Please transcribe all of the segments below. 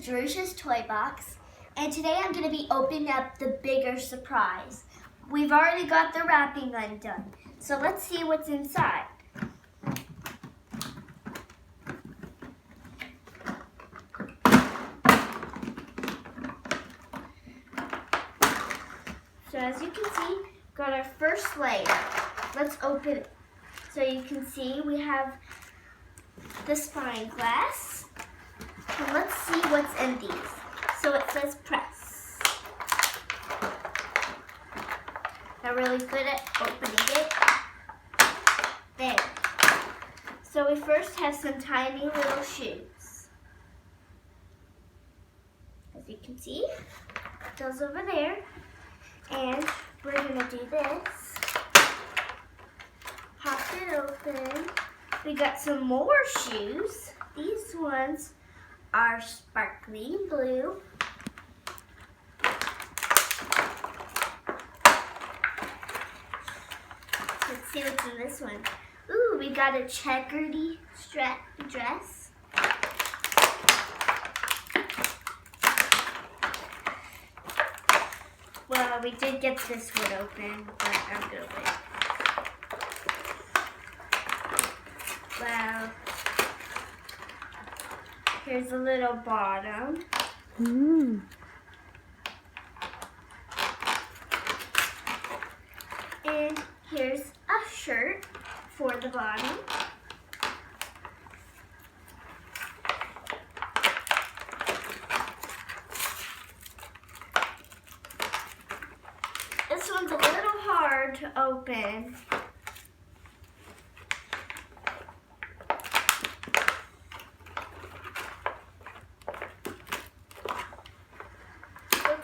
is Jerusha's toy box, and today I'm going to be opening up the bigger surprise. We've already got the wrapping undone, so let's see what's inside. So as you can see, got our first layer. Let's open it. So you can see we have the spyglass. And let's see what's in these. So it says press. I'm really good at opening it. There. So we first have some tiny little shoes. As you can see, those over there. And we're gonna do this. Pop it open. We got some more shoes. These ones are sparkly blue. Let's see what's in this one. Ooh, we got a checkered strap dress. Well, we did get this one open, but I'm good with it. Well, here's a little bottom. And here's a shirt for the bottom. This one's a little hard to open.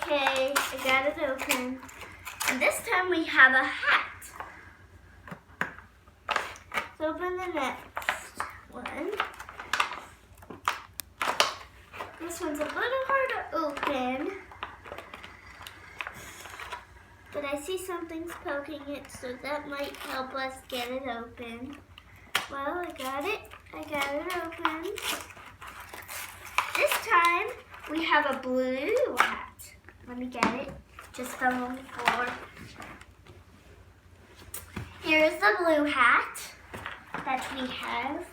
Okay, I got it open. And this time we have a hat. Let's open the next one. This one's a little hard to open. But I see something's poking it, so that might help us get it open. Well, I got it open. This time, we have a blue hat. Let me get it. Just fell on the floor. Here's the blue hat that we have.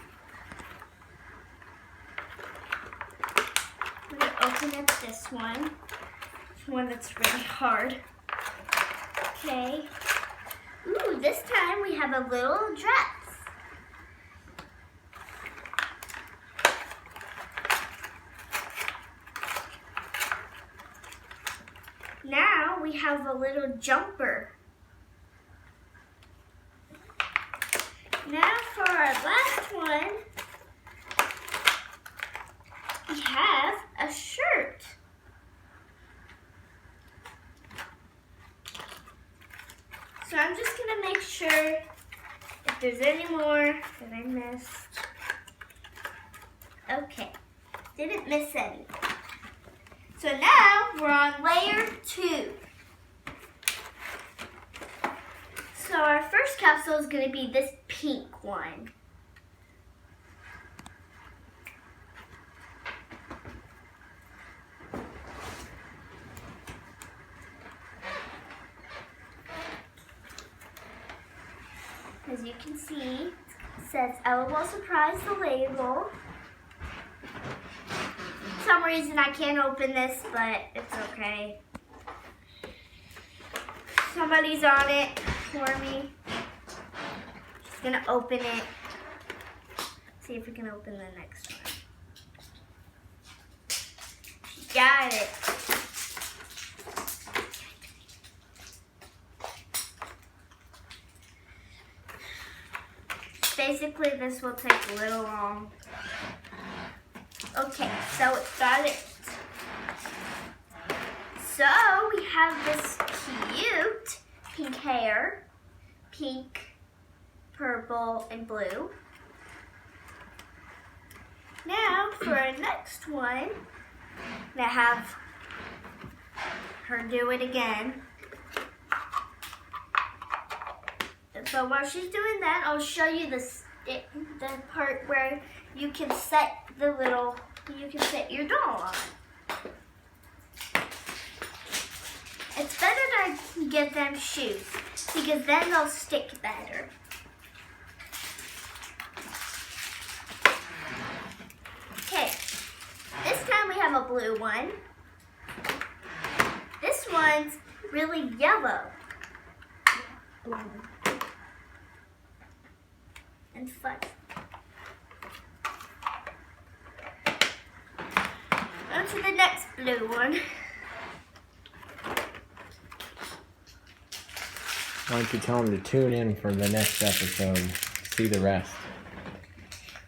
I'm going to open up this one. It's one that's really hard. Okay. Ooh, this time we have a little dress. Now we have a little jumper. Now for our last one, we have a shirt. So I'm just going to make sure if there's any more that I missed. Okay, didn't miss any. So now we're on layer 2. So our first capsule is going to be this pink one. As you can see, it says LOL surprise the label. For some reason I can't open this, but it's okay. Somebody's on it for me. Just gonna open it. See if we can open the next one. Got it. Basically, this will take a little long. Okay, so it got it. So we have this cute pink hair, pink, purple, and blue. Now for our next one, I'm gonna have her do it again. But while she's doing that, I'll show you the part where you can set your doll on. on shoes because then they'll stick better. Okay, this time we have a blue one. This one's really yellow. And fun. On to the next blue one. Why don't you tell them to tune in for the next episode, see the rest.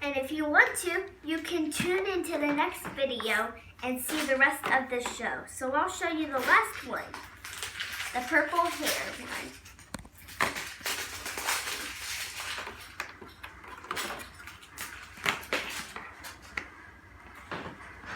And if you want to, you can tune into the next video and see the rest of the show. So I'll show you the last one, the purple hair one.